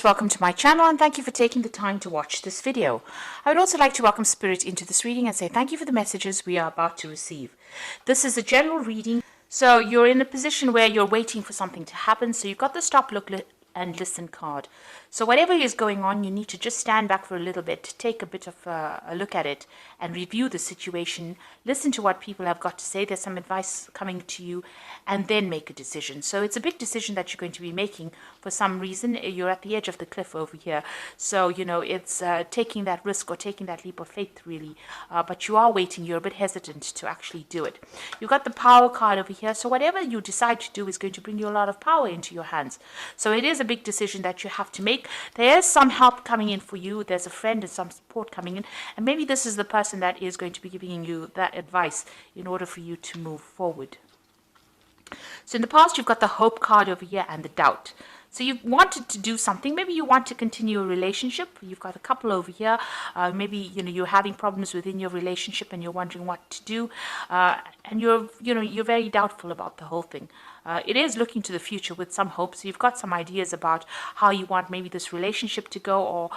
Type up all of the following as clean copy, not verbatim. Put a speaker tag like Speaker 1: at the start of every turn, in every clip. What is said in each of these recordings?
Speaker 1: Welcome to my channel and thank you for taking the time to watch this video. I would also like to welcome Spirit into this reading and say thank you for the messages we are about to receive. This is a general reading, so you're in a position where you're waiting for something to happen, so you've got the stop, look, and listen card. So whatever is going on, you need to just stand back for a little bit, take a bit of a look at it and review the situation, listen to what people have got to say. There's some advice coming to you, and then make a decision. So it's a big decision that you're going to be making. For some reason, you're at the edge of the cliff over here. So, you know, it's taking that risk or taking that leap of faith, really. But you are waiting. You're a bit hesitant to actually do it. You've got the power card over here. So whatever you decide to do is going to bring you a lot of power into your hands. So it is a big decision that you have to make. There is some help coming in for you. There's a friend and some support coming in. And maybe this is the person that is going to be giving you that advice in order for you to move forward. So in the past, you've got the hope card over here and the doubt. So you've wanted to do something. Maybe you want to continue a relationship. You've got a couple over here. Maybe you're having problems within your relationship and you're wondering what to do. And you're very doubtful about the whole thing. It is looking to the future with some hope. So you've got some ideas about how you want maybe this relationship to go, or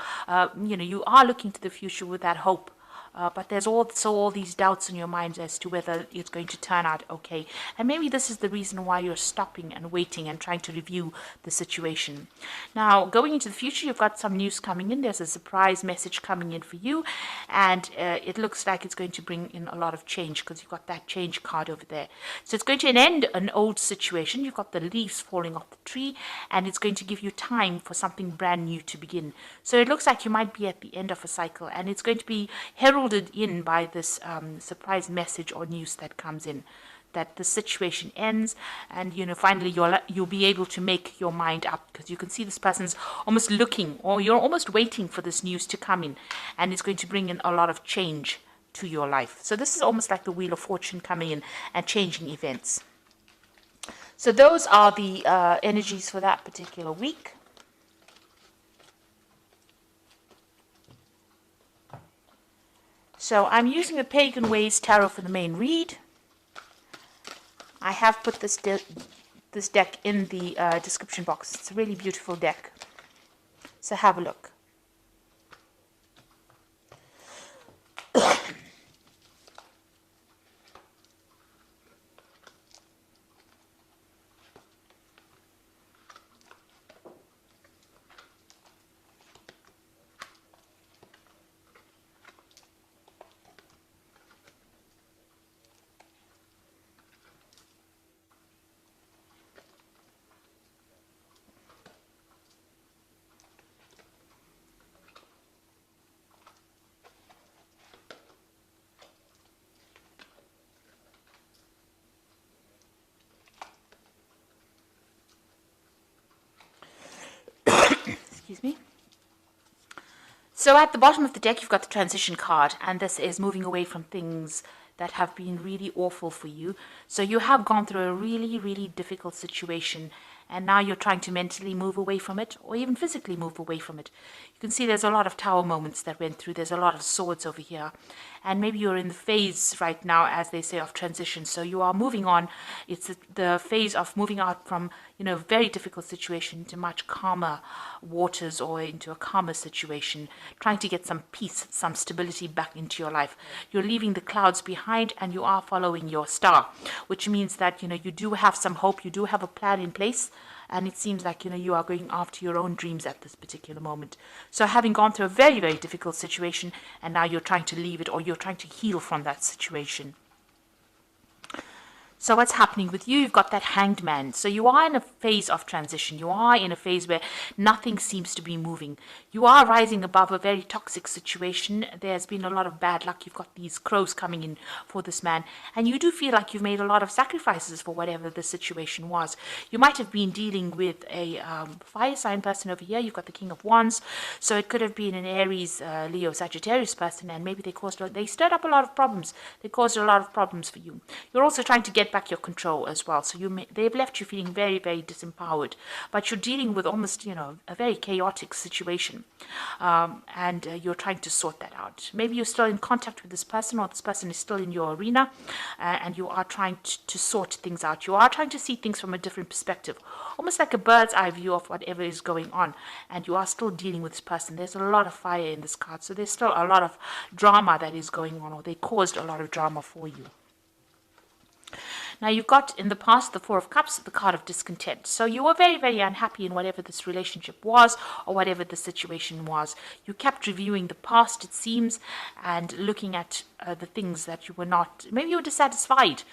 Speaker 1: you are looking to the future with that hope. But there's also all these doubts in your mind as to whether it's going to turn out okay. And maybe this is the reason why you're stopping and waiting and trying to review the situation. Now, going into the future, you've got some news coming in. There's a surprise message coming in for you. And it looks like it's going to bring in a lot of change because you've got that change card over there. So it's going to end an old situation. You've got the leaves falling off the tree. And it's going to give you time for something brand new to begin. So it looks like you might be at the end of a cycle. And it's going to be heralded in by this surprise message or news that comes in, that the situation ends, and finally you'll be able to make your mind up, because you can see this person's almost looking, or you're almost waiting for this news to come in, and it's going to bring in a lot of change to your life. So this is almost like the Wheel of Fortune coming in and changing events. So those are the energies for that particular week. So I'm using the Pagan Ways Tarot for the main read. I have put this deck in the description box. It's a really beautiful deck. So have a look. Excuse me. So at the bottom of the deck, you've got the transition card, and this is moving away from things that have been really awful for you. So you have gone through a really, really difficult situation, and now you're trying to mentally move away from it, or even physically move away from it. You can see there's a lot of tower moments that went through. There's a lot of swords over here. And maybe you're in the phase right now, as they say, of transition. So you are moving on. It's the phase of moving out from, a very difficult situation into much calmer waters, or into a calmer situation, trying to get some peace, some stability back into your life. You're leaving the clouds behind and you are following your star, which means that, you do have some hope. You do have a plan in place. And it seems like, you are going after your own dreams at this particular moment. So having gone through a very, very difficult situation, and now you're trying to leave it, or you're trying to heal from that situation. So what's happening with you? You've got that Hanged Man. So you are in a phase of transition. You are in a phase where nothing seems to be moving. You are rising above a very toxic situation. There's been a lot of bad luck. You've got these crows coming in for this man. And you do feel like you've made a lot of sacrifices for whatever the situation was. You might have been dealing with a fire sign person over here. You've got the King of Wands. So it could have been an Aries, Leo, Sagittarius person. And maybe they stirred up a lot of problems. They caused a lot of problems for you. You're also trying to get back your control as well. So they've left you feeling very, very disempowered, but you're dealing with almost, a very chaotic situation, and you're trying to sort that out. Maybe you're still in contact with this person, or this person is still in your arena, and you are trying to sort things out. You are trying to see things from a different perspective, almost like a bird's eye view of whatever is going on, and you are still dealing with this person. There's a lot of fire in this card, so there's still a lot of drama that is going on, or they caused a lot of drama for you. Now, you've got in the past the Four of Cups, the card of discontent. So you were very, very unhappy in whatever this relationship was, or whatever the situation was. You kept reviewing the past, it seems, and looking at the things that you were not, maybe you were dissatisfied.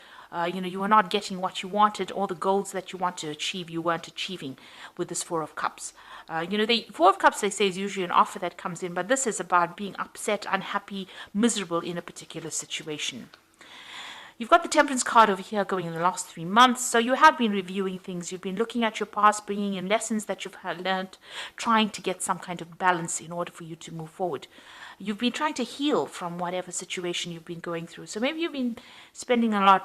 Speaker 1: You were not getting what you wanted, or the goals that you want to achieve, you weren't achieving with this Four of Cups. The Four of Cups, they say, is usually an offer that comes in, but this is about being upset, unhappy, miserable in a particular situation. You've got the Temperance card over here going in the last 3 months. So you have been reviewing things. You've been looking at your past, bringing in lessons that you've learned, trying to get some kind of balance in order for you to move forward. You've been trying to heal from whatever situation you've been going through. So maybe you've been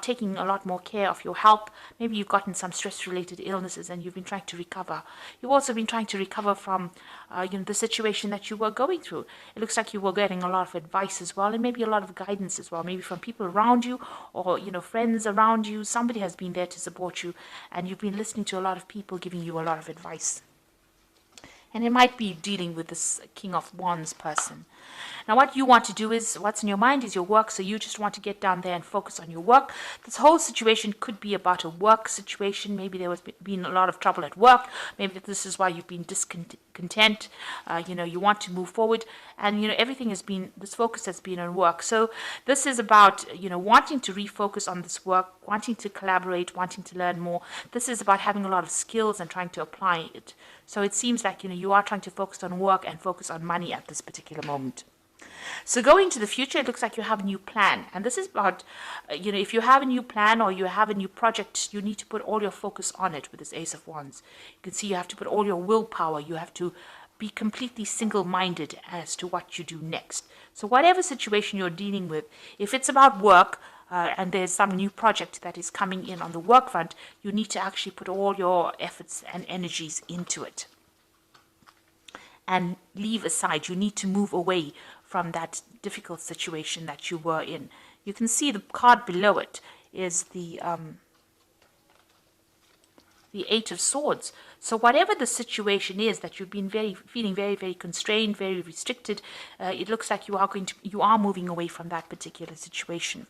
Speaker 1: taking a lot more care of your health. Maybe you've gotten some stress-related illnesses and you've been trying to recover. You've also been trying to recover from, the situation that you were going through. It looks like you were getting a lot of advice as well, and maybe a lot of guidance as well, maybe from people around you, or, friends around you. Somebody has been there to support you, and you've been listening to a lot of people giving you a lot of advice. And it might be dealing with this King of Wands person. Now, what you want to do is, what's in your mind is your work, so you just want to get down there and focus on your work. This whole situation could be about a work situation. Maybe there has been a lot of trouble at work. Maybe this is why you've been discontent. You want to move forward, and, everything has been, this focus has been on work. So this is about, wanting to refocus on this work, wanting to collaborate, wanting to learn more. This is about having a lot of skills and trying to apply it. So it seems like, you are trying to focus on work and focus on money at this particular moment. So going to the future, it looks like you have a new plan. And this is about, if you have a new plan or you have a new project, you need to put all your focus on it with this Ace of Wands. You can see you have to put all your willpower. You have to be completely single-minded as to what you do next. So whatever situation you're dealing with, if it's about work, and there's some new project that is coming in on the work front, you need to actually put all your efforts and energies into it. And leave aside, you need to move away from that difficult situation that you were in. You can see the card below it is the Eight of Swords. So whatever the situation is that you've been feeling very, very constrained, very restricted, it looks like you are moving away from that particular situation.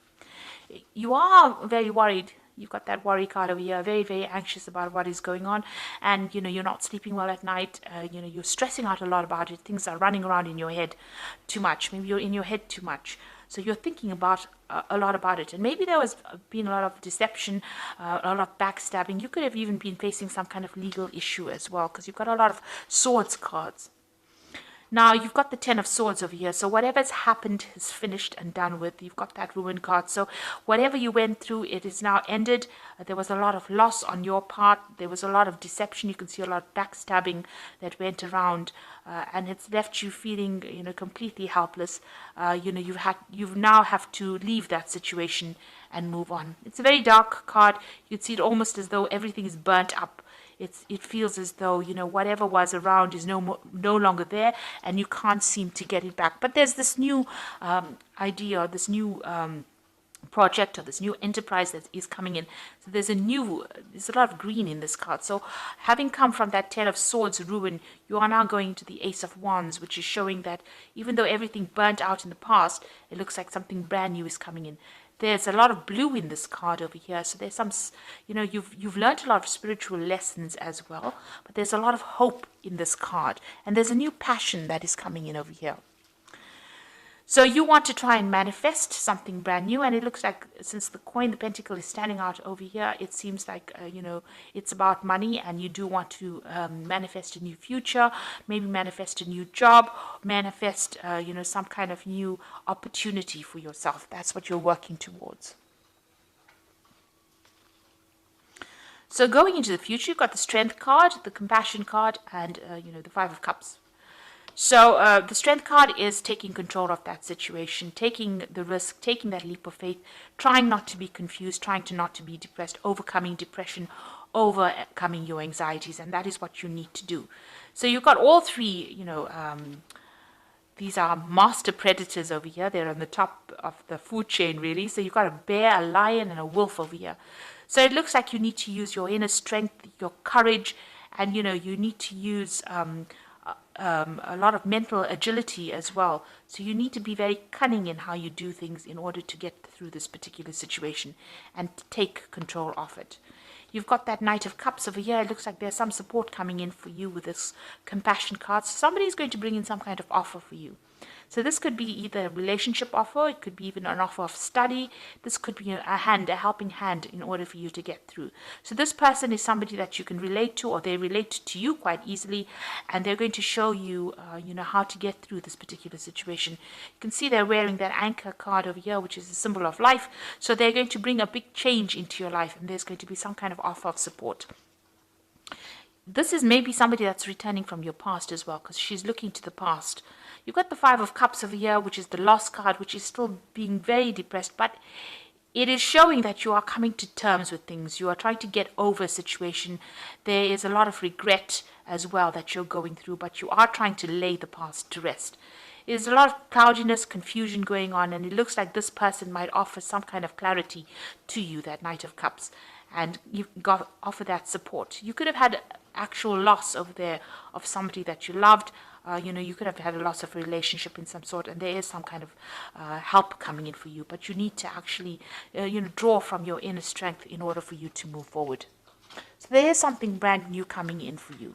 Speaker 1: You are very worried. You've got that worry card over here, very, very anxious about what is going on. And, you're not sleeping well at night. You're stressing out a lot about it. Things are running around in your head too much. Maybe you're in your head too much. So you're thinking about a lot about it. And maybe there has been a lot of deception, a lot of backstabbing. You could have even been facing some kind of legal issue as well, because you've got a lot of swords cards. Now, you've got the Ten of Swords over here. So whatever's happened is finished and done with. You've got that Ruin card. So whatever you went through, it is now ended. There was a lot of loss on your part. There was a lot of deception. You can see a lot of backstabbing that went around. And it's left you feeling, completely helpless. You now have to leave that situation and move on. It's a very dark card. You can see it almost as though everything is burnt up. It feels as though, whatever was around is no longer there, and you can't seem to get it back. But there's this new idea, this new project, or this new enterprise that is coming in. So there's a lot of green in this card. So having come from that Ten of Swords ruin, you are now going to the Ace of Wands, which is showing that even though everything burnt out in the past, it looks like something brand new is coming in. There's a lot of blue in this card over here. So there's some, you've learned a lot of spiritual lessons as well. But there's a lot of hope in this card. And there's a new passion that is coming in over here. So you want to try and manifest something brand new. And it looks like, since the coin, the pentacle, is standing out over here, it seems like, it's about money. And you do want to manifest a new future, maybe manifest a new job, manifest, some kind of new opportunity for yourself. That's what you're working towards. So going into the future, you've got the Strength card, the Compassion card, and, the Five of Cups. So the Strength card is taking control of that situation, taking the risk, taking that leap of faith, trying not to be confused, trying to not to be depressed, overcoming depression, overcoming your anxieties, and that is what you need to do. So you've got all three, these are master predators over here. They're on the top of the food chain, really. So you've got a bear, a lion, and a wolf over here. So it looks like you need to use your inner strength, your courage, and, you need to use a lot of mental agility as well. So you need to be very cunning in how you do things in order to get through this particular situation and take control of it. You've got that Knight of Cups over here. It looks like there's some support coming in for you with this compassion card. So somebody's going to bring in some kind of offer for you. So this could be either a relationship offer, it could be even an offer of study. This could be a helping hand in order for you to get through. So this person is somebody that you can relate to, or they relate to you quite easily, and they're going to show you, how to get through this particular situation. You can see they're wearing that anchor card over here, which is a symbol of life. So they're going to bring a big change into your life, and there's going to be some kind of offer of support. This is maybe somebody that's returning from your past as well, because she's looking to the past. You've got the Five of Cups over here, which is the lost card, which is still being very depressed, but it is showing that you are coming to terms with things. You are trying to get over a situation. There is a lot of regret as well that you're going through, but you are trying to lay the past to rest. There's a lot of cloudiness, confusion going on, and it looks like this person might offer some kind of clarity to you, that Knight of Cups, and you've got to offer that support. You could have had actual loss over there of somebody that you loved. You could have had a loss of a relationship in some sort, and there is some kind of help coming in for you. But you need to actually, draw from your inner strength in order for you to move forward. So there is something brand new coming in for you.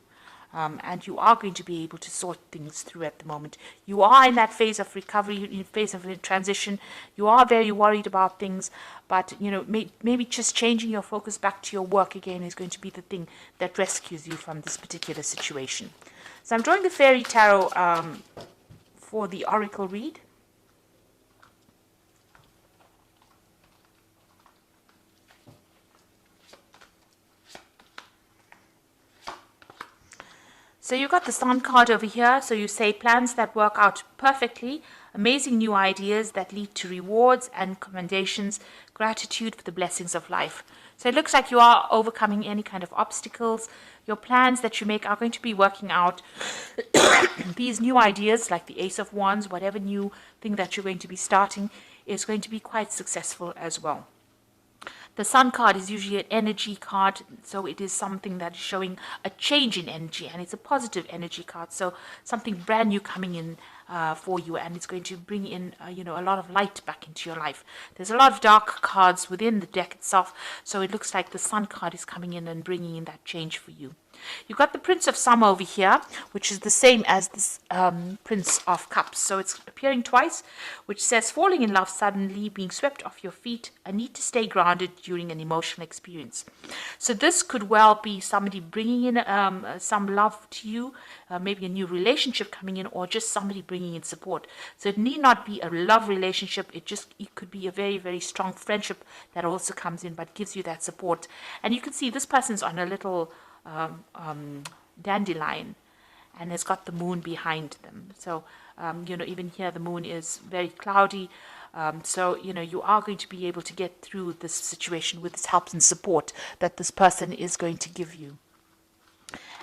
Speaker 1: And you are going to be able to sort things through at the moment. You are in that phase of recovery, in phase of transition. You are very worried about things, but maybe just changing your focus back to your work again is going to be the thing that rescues you from this particular situation. So I'm drawing the Fairy Tarot for the Oracle read. So you've got the Sun card over here. So you say plans that work out perfectly, amazing new ideas that lead to rewards and commendations, gratitude for the blessings of life. So it looks like you are overcoming any kind of obstacles. Your plans that you make are going to be working out. These new ideas, like the Ace of Wands, whatever new thing that you're going to be starting, is going to be quite successful as well. The Sun card is usually an energy card, so it is something that is showing a change in energy, and it's a positive energy card, so something brand new coming in for you, and it's going to bring in a lot of light back into your life. There's a lot of dark cards within the deck itself, so it looks like the Sun card is coming in and bringing in that change for you. You've got the Prince of Summer over here, which is the same as this Prince of Cups. So it's appearing twice, which says falling in love suddenly, being swept off your feet, a need to stay grounded during an emotional experience. So this could well be somebody bringing in some love to you, maybe a new relationship coming in, or just somebody bringing in support. So it need not be a love relationship. It could be a very, very strong friendship that also comes in, but gives you that support. And you can see this person's on a little dandelion, and it's got the moon behind them. So even here the moon is very cloudy. So you are going to be able to get through this situation with this help and support that this person is going to give you.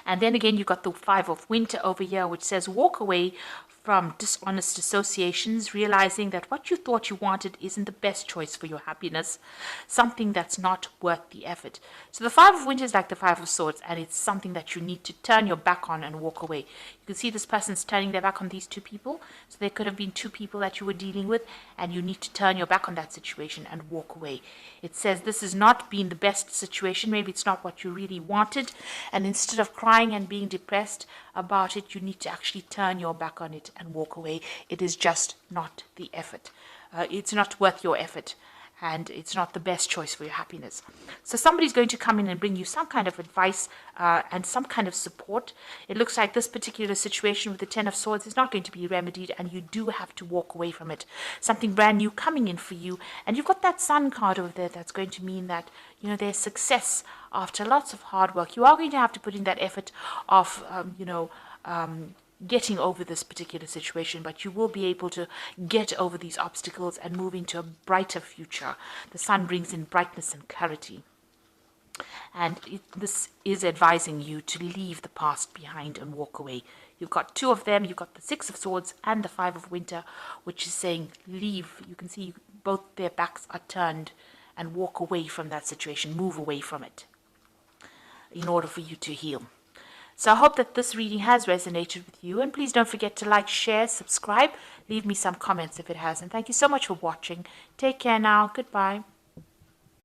Speaker 1: And then again, you've got the Five of Winter over here, which says walk away from dishonest associations, realizing that what you thought you wanted isn't the best choice for your happiness, something that's not worth the effort. So the Five of Winter is like the Five of Swords, and it's something that you need to turn your back on and walk away. You can see this person's turning their back on these two people. So there could have been two people that you were dealing with, and you need to turn your back on that situation and walk away. It says this has not been the best situation. Maybe it's not what you really wanted, and instead of crying and being depressed about it, you need to actually turn your back on it and walk away. It is just not the effort. It's not worth your effort, and it's not the best choice for your happiness. So somebody's going to come in and bring you some kind of advice and some kind of support. It looks like this particular situation with the Ten of Swords is not going to be remedied, and you do have to walk away from it. Something brand new coming in for you, and you've got that Sun card over there that's going to mean that there's success after lots of hard work. You are going to have to put in that effort of getting over this particular situation, but you will be able to get over these obstacles and move into a brighter future. The sun brings in brightness and clarity. And this is advising you to leave the past behind and walk away. You've got two of them. You've got the Six of Swords and the Five of Winter, which is saying leave. You can see both their backs are turned, and walk away from that situation. Move away from it in order for you to heal. So I hope that this reading has resonated with you. And please don't forget to like, share, subscribe. Leave me some comments if it has. And thank you so much for watching. Take care now. Goodbye.